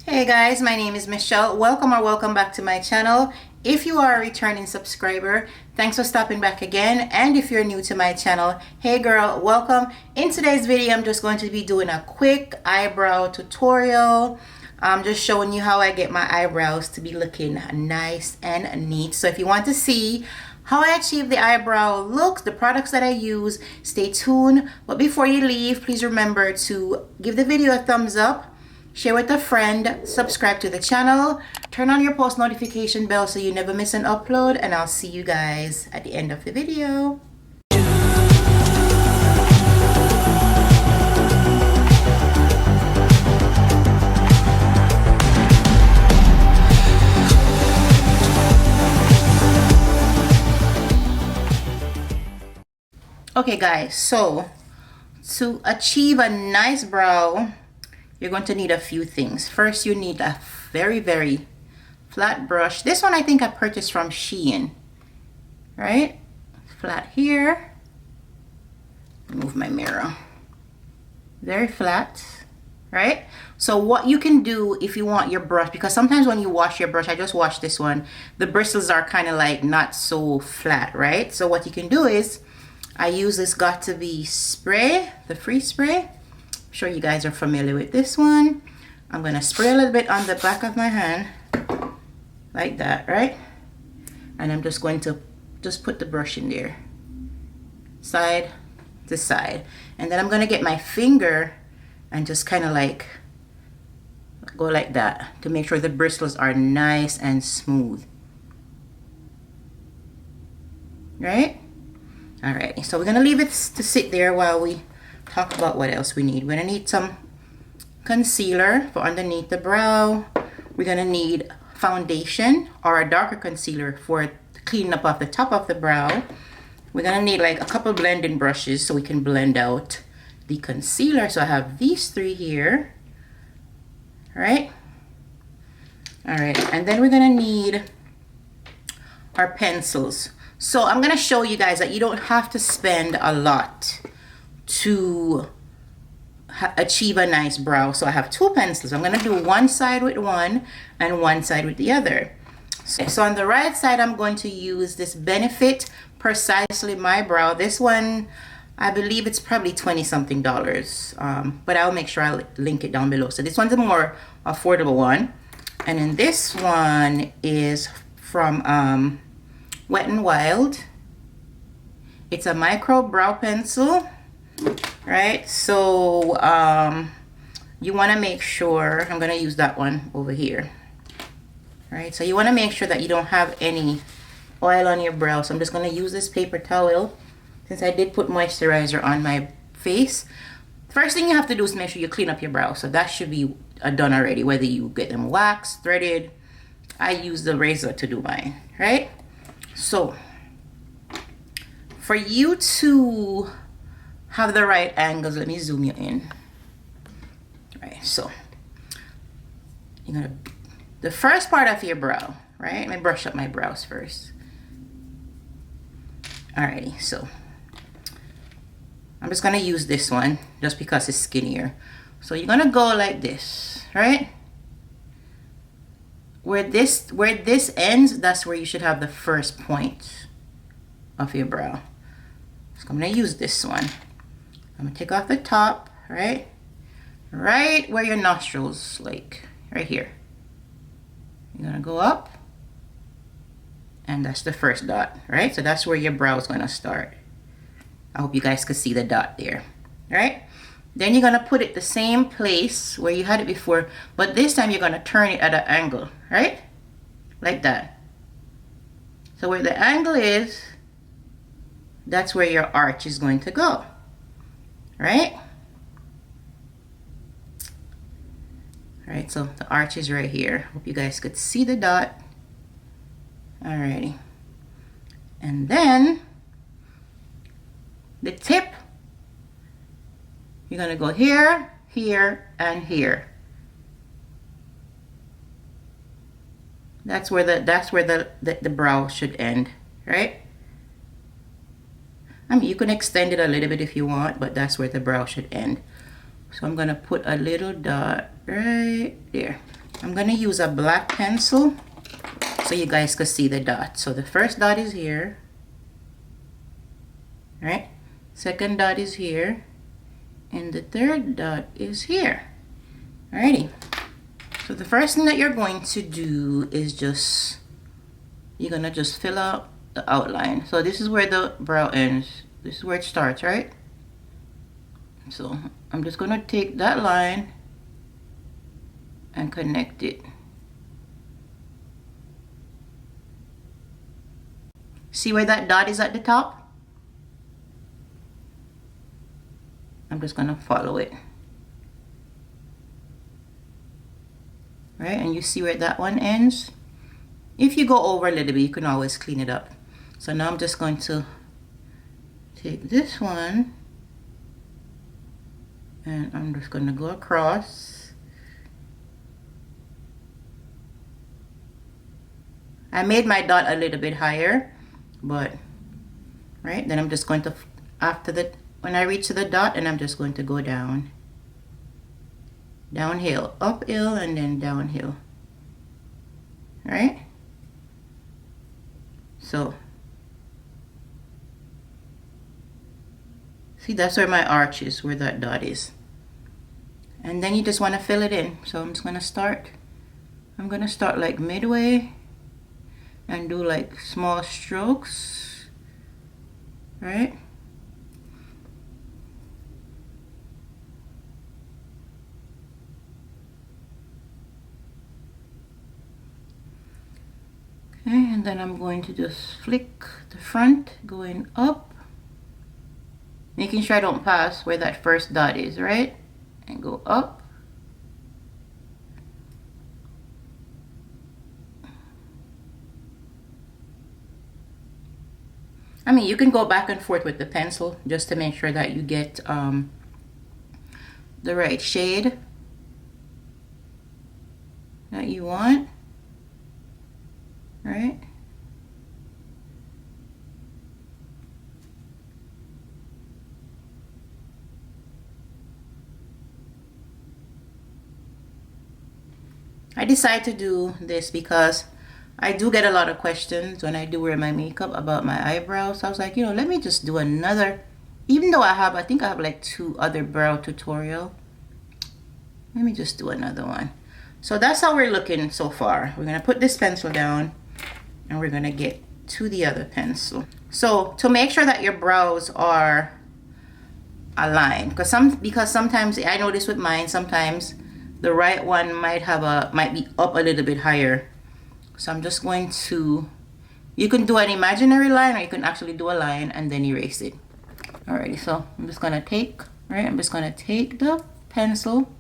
Hey guys, my name is Michelle. Welcome back to my channel. If you are a returning subscriber, thanks for stopping back again. And if you're new to my channel, hey girl, welcome. In today's video, I'm just going to be doing a quick eyebrow tutorial. I'm just showing you how I get my eyebrows to be looking nice and neat. So if you want to see how I achieve the eyebrow look, the products that I use, stay tuned. But before you leave, please remember to give the video a thumbs up, share with a friend, subscribe to the channel, turn on your post notification bell so you never miss an upload, and I'll see you guys at the end of the video. Okay guys, so to achieve a nice brow, you're going to need a few things. First, you need a very flat brush. This one I think I purchased from Shein, right? Flat here. Move my mirror. Very flat, right? So what you can do if you want your brush, because sometimes when you wash your brush, I just washed this one, the bristles are kind of like not so flat, right? So what you can do is, I use this Got To Be spray, the free spray. I'm sure you guys are familiar with this one. I'm gonna spray a little bit on the back of my hand, like that, right? And I'm just going to just put the brush in there, side to side. And then I'm gonna get my finger and just kind of like go like that to make sure the bristles are nice and smooth, right? Alright, so we're gonna leave it to sit there while we talk about what else we need. We're gonna need some concealer for underneath the brow. We're gonna need foundation or a darker concealer for cleaning up off the top of the brow. We're gonna need like a couple blending brushes so we can blend out the concealer. So I have these three here, right? Alright, and then we're gonna need our pencils. So I'm gonna show you guys that you don't have to spend a lot to achieve a nice brow. So I have two pencils. I'm gonna do one side with one and one side with the other. So on the right side, I'm going to use this Benefit Precisely My Brow. This one, I believe it's probably $20-something, but I'll make sure I'll link it down below. So this one's a more affordable one. And then this one is from Wet n Wild. It's a micro brow pencil, right? So you want to make sure, I'm going to use that one over here, right? So you want to make sure that you don't have any oil on your brow. So I'm just going to use this paper towel since I did put moisturizer on my face. First thing you have to do is make sure you clean up your brow. So that should be done already, whether you get them waxed, threaded. I use the razor to do mine, right? So for you to have the right angles, let me zoom you in. Right, so you're gonna, the first part of your brow, right? Let me brush up my brows first. Alrighty, so I'm just gonna use this one just because it's skinnier. So you're gonna go like this, right? Where this ends, that's where you should have the first point of your brow. So I'm gonna use this one. I'm gonna take off the top, right? Right where your nostrils, like right here. You're gonna go up, and that's the first dot, right? So that's where your brow is gonna start. I hope you guys could see the dot there, right? Then you're gonna put it the same place where you had it before, but this time you're gonna turn it at an angle, right? Like that. So where the angle is, that's where your arch is going to go, right? Alright, so the arch is right here. Hope you guys could see the dot. Alrighty. And then the tip, you're gonna go here, here, and here. That's where the brow should end, right? I mean, you can extend it a little bit if you want, but that's where the brow should end. So I'm gonna put a little dot right there. I'm gonna use a black pencil so you guys can see the dot. So the first dot is here, right? Second dot is here, and the third dot is here. Alrighty. So the first thing that you're going to do is you're gonna just fill out the outline. So this is where the brow ends. This is where it starts, right? So I'm just gonna take that line and connect it. See where that dot is at the top? I'm just gonna follow it. Right, and you see where that one ends? If you go over a little bit, you can always clean it up. So now I'm just going to take this one and I'm just gonna go across. I made my dot a little bit higher, but right, then I'm just going to, when I reach the dot, and I'm just going to go down, downhill, uphill, and then downhill, right? So see, that's where my arch is, where that dot is. And then you just want to fill it in. So I'm just going to start, like midway and do like small strokes, right? Okay, and then I'm going to just flick the front going up, making sure I don't pass where that first dot is, right? And go up. I mean, you can go back and forth with the pencil just to make sure that you get the right shade that you want, right? I decided to do this because I do get a lot of questions when I do wear my makeup about my eyebrows. So I was like, you know, let me just do another, even though I think I have like 2 other brow tutorial. Let me just do another one. So that's how we're looking so far. We're gonna put this pencil down and we're gonna get to the other pencil. So to make sure that your brows are aligned, because sometimes I notice with mine, sometimes the right one might be up a little bit higher. So I'm just going to, you can do an imaginary line or you can actually do a line and then erase it. Alrighty, so I'm just gonna take the pencil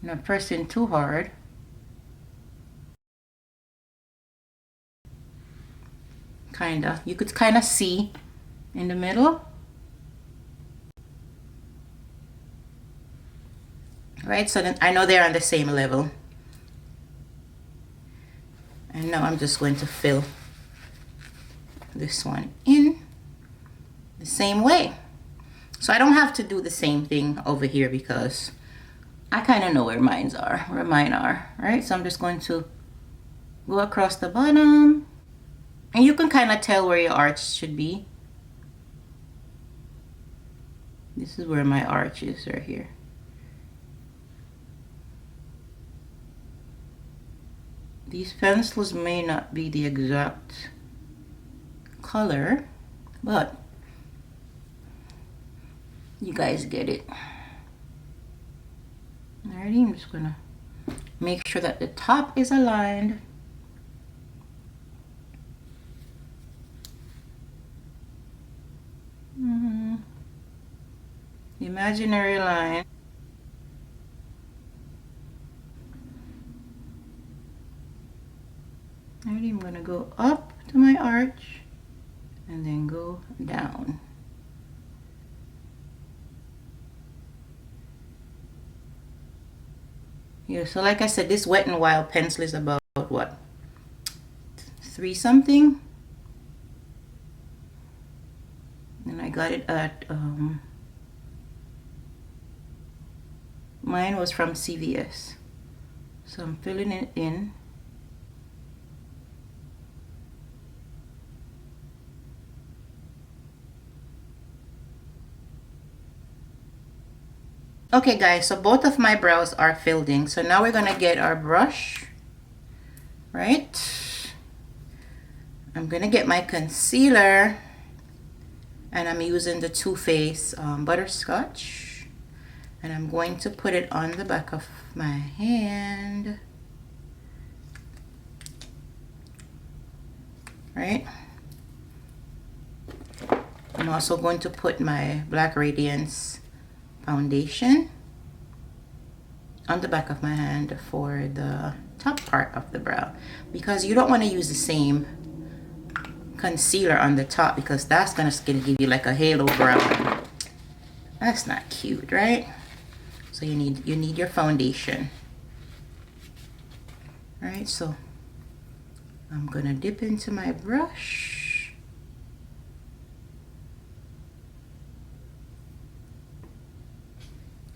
not pressing too hard. You could kinda see in the middle. Right, so then I know they're on the same level. And now I'm just going to fill this one in the same way. So I don't have to do the same thing over here because I kind of know where mine are, right? So I'm just going to go across the bottom. And you can kind of tell where your arch should be. This is where my arch is right here. These pencils may not be the exact color, but you guys get it. Alrighty, I'm just gonna make sure that the top is aligned. The imaginary line. Alrighty, I'm gonna go up to my arch and then go down. Yeah, so like I said, this Wet n Wild pencil is about what? 3 something? got it at mine was from CVS. So I'm filling it in. Okay guys, so both of my brows are filled in. So now we're gonna get our brush, right? I'm gonna get my concealer, and I'm using the Too Faced Butterscotch, and I'm going to put it on the back of my hand, right? I'm also going to put my Black Radiance foundation on the back of my hand for the top part of the brow, because you don't want to use the same concealer on the top, because that's gonna give you like a halo brow. That's not cute, right? So you need your foundation. All right, so I'm gonna dip into my brush.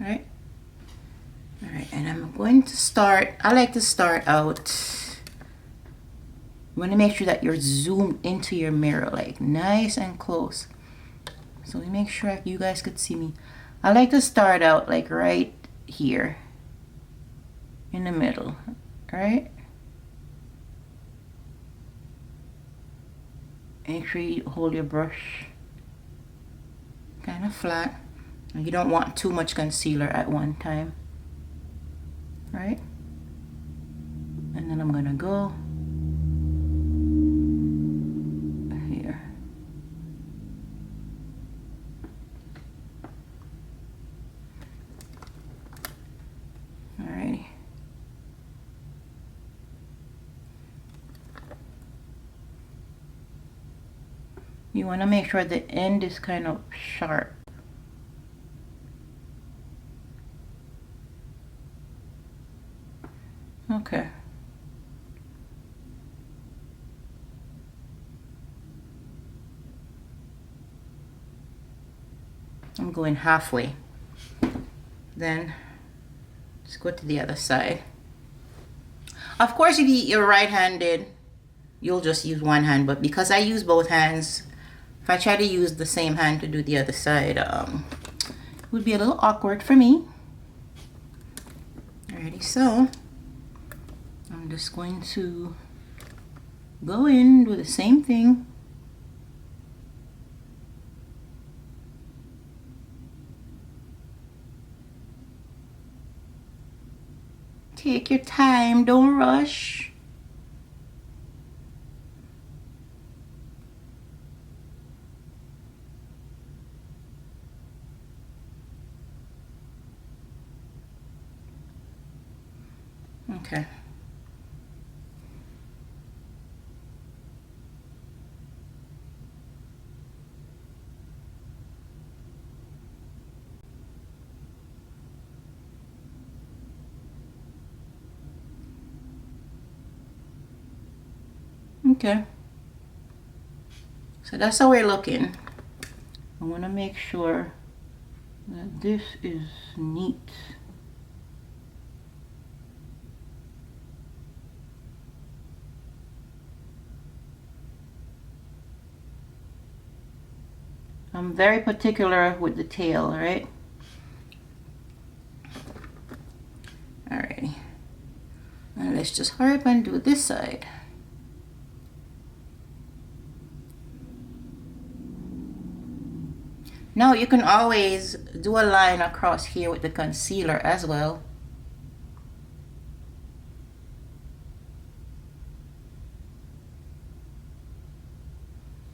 All right, and I'm going to start. I like to start out. You want to make sure that you're zoomed into your mirror, like nice and close. So we make sure you guys could see me. I like to start out like right here in the middle, right? Make sure you hold your brush kind of flat. You don't want too much concealer at one time, right? And then I'm gonna go here. Alrighty. You want to make sure the end is kind of sharp. Okay. I'm going halfway. Then let's go to the other side. Of course, if you're right-handed, you'll just use one hand, but because I use both hands, if I try to use the same hand to do the other side, it would be a little awkward for me. Alrighty, so I'm just going to go in, do the same thing. Take your time, don't rush. Okay. Okay, so that's how we're looking. I want to make sure that this is neat. I'm very particular with the tail, right? Alrighty, now let's just hurry up and do this side. Now you can always do a line across here with the concealer as well.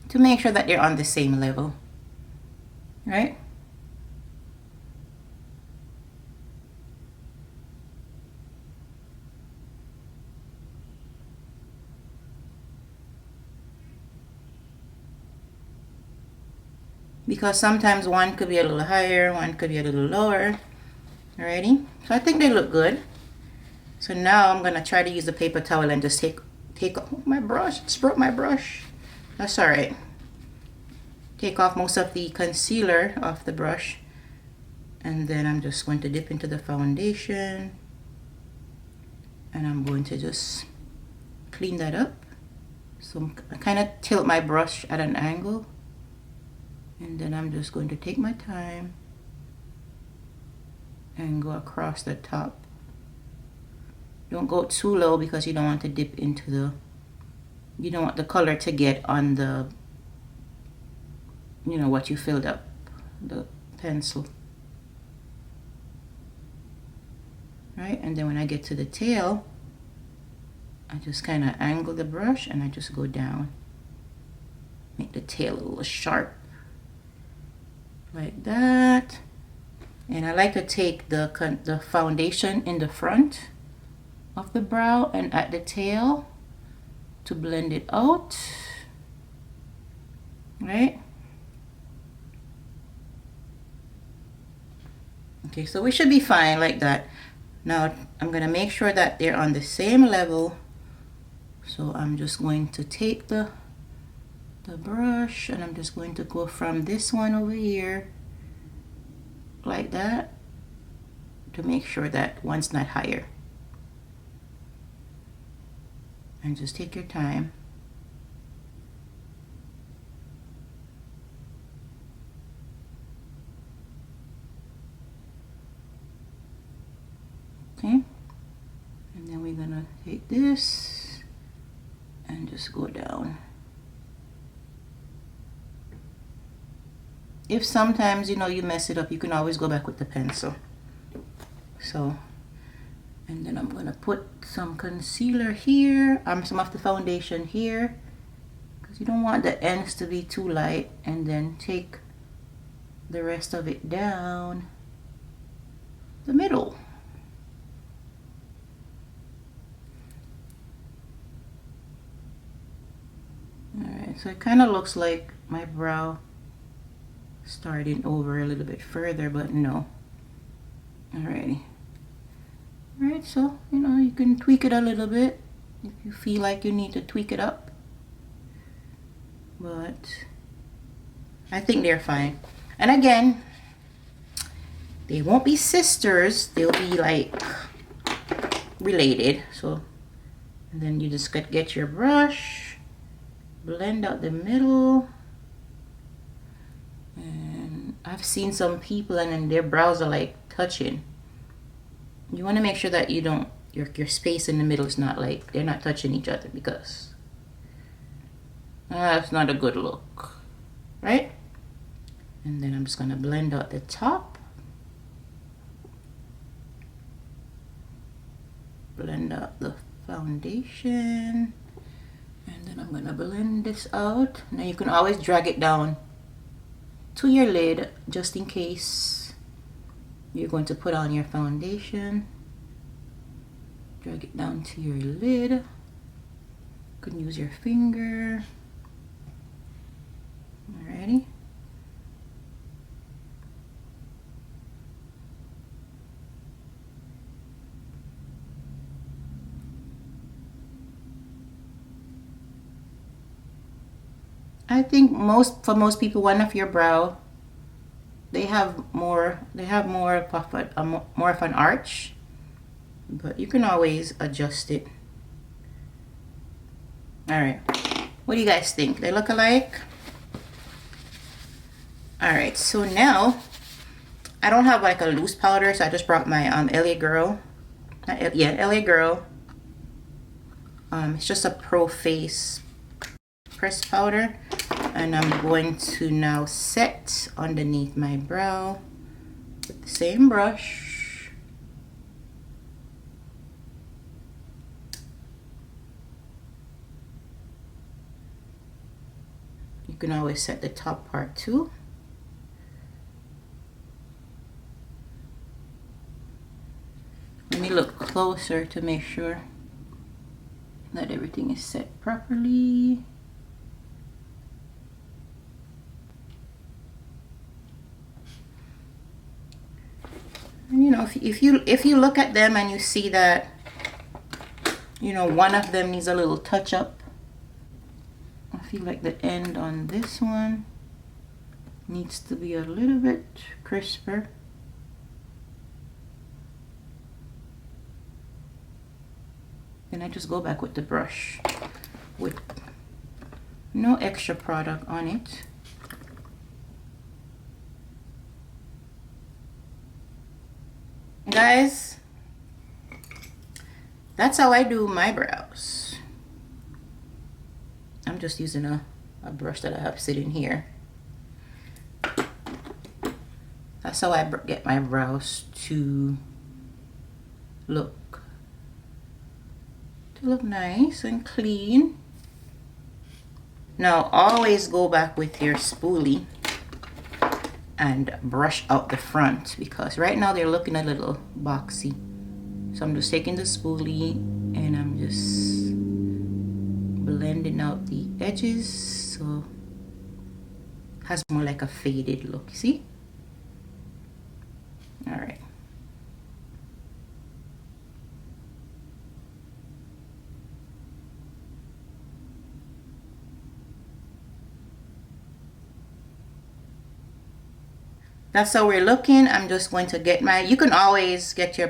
To make sure that they're on the same level, right? Because sometimes one could be a little higher, one could be a little lower. Alrighty, so I think they look good. So now I'm gonna try to use the paper towel and just take my brush. Just broke my brush. That's all right. take off most of the concealer off the brush, and then I'm just going to dip into the foundation, and I'm going to just clean that up. So I kind of tilt my brush at an angle, and then I'm just going to take my time and go across the top. Don't go too low because you don't want to dip into the, you don't want the color to get on the, you know, what you filled up, the pencil. Right, and then when I get to the tail, I just kind of angle the brush and I just go down. Make the tail a little sharp. Like that. And I like to take the foundation in the front of the brow and at the tail to blend it out. Right? Okay, so we should be fine like that. Now I'm gonna make sure that they're on the same level. So I'm just going to take the brush and I'm just going to go from this one over here like that to make sure that one's not higher. And just take your time. Okay, and then we're gonna take this and just go down. If sometimes, you know, you mess it up, you can always go back with the pencil. So, and then I'm gonna put some concealer here, some of the foundation here, because you don't want the ends to be too light, and then take the rest of it down the middle. Alright, so it kind of looks like my brow starting over a little bit further, but no. Alrighty. Alright, so, you know, you can tweak it a little bit if you feel like you need to tweak it up. But I think they're fine. And again, they won't be sisters. They'll be like related. So, and then you just get your brush, blend out the middle. And I've seen some people and then their brows are like touching. You want to make sure that you don't, your space in the middle is not like, they're not touching each other, because that's not a good look, right? And then I'm just going to blend out the top. Blend out the foundation. And then I'm going to blend this out. Now you can always drag it down to your lid just in case you're going to put on your foundation. Drag it down to your lid. You can use your finger. Alrighty. I think for most people, one of your brow, they have more of an arch, but you can always adjust it. All right, what do you guys think? They look alike? All right, so now I don't have like a loose powder, so I just brought my LA Girl. LA Girl. It's just a Pro Face pressed powder, and I'm going to now set underneath my brow with the same brush. You can always set the top part too. Let me look closer to make sure that everything is set properly. And you know, if you look at them and you see that, you know, one of them needs a little touch up. I feel like the end on this one Needs to be a little bit crisper. Then I just go back with the brush with no extra product on it. Guys, that's how I do my brows. I'm just using a brush that I have sitting here. That's how I get my brows to look nice and clean. Now always go back with your spoolie and brush out the front, because right now they're looking a little boxy. So I'm just taking the spoolie and I'm just blending out the edges so it has more like a faded look. See? All right. That's how we're looking. I'm just going to get my, you can always get your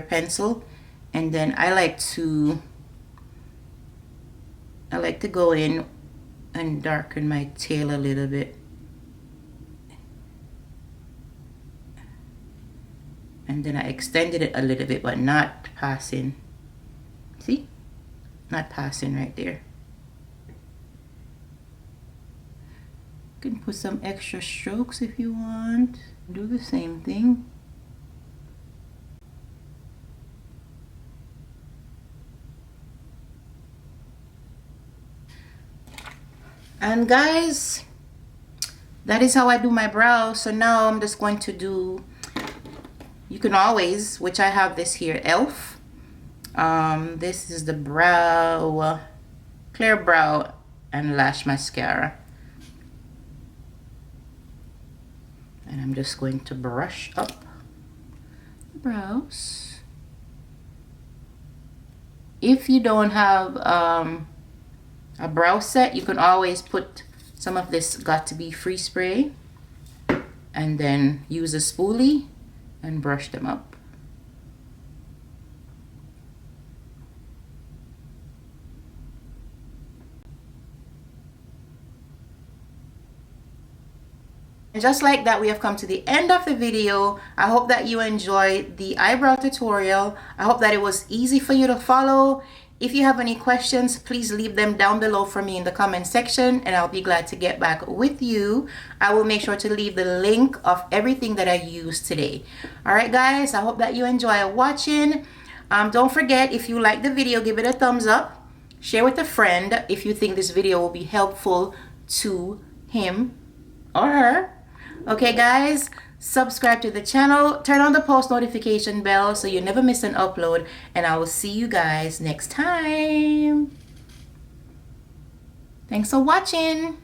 pencil, and then I like to go in and darken my tail a little bit. And then I extended it a little bit, but not passing. See? Not passing right there. You can put some extra strokes if you want. Do the same thing. And guys, that is how I do my brows. So now I'm just going to do, you can always, which I have this here, e.l.f. This is the brow, clear brow and lash mascara. And I'm just going to brush up the brows. If you don't have a brow set, you can always put some of this Got To Be Free spray and then use a spoolie and brush them up. And just like that, we have come to the end of the video. I hope that you enjoyed the eyebrow tutorial. I hope that it was easy for you to follow. If you have any questions, please leave them down below for me in the comment section, and I'll be glad to get back with you. I will make sure to leave the link of everything that I used today. All right, guys, I hope that you enjoy watching. Don't forget, if you like the video, give it a thumbs up. Share with a friend if you think this video will be helpful to him or her. Okay, guys, subscribe to the channel, turn on the post notification bell so you never miss an upload, and I will see you guys next time. Thanks for watching.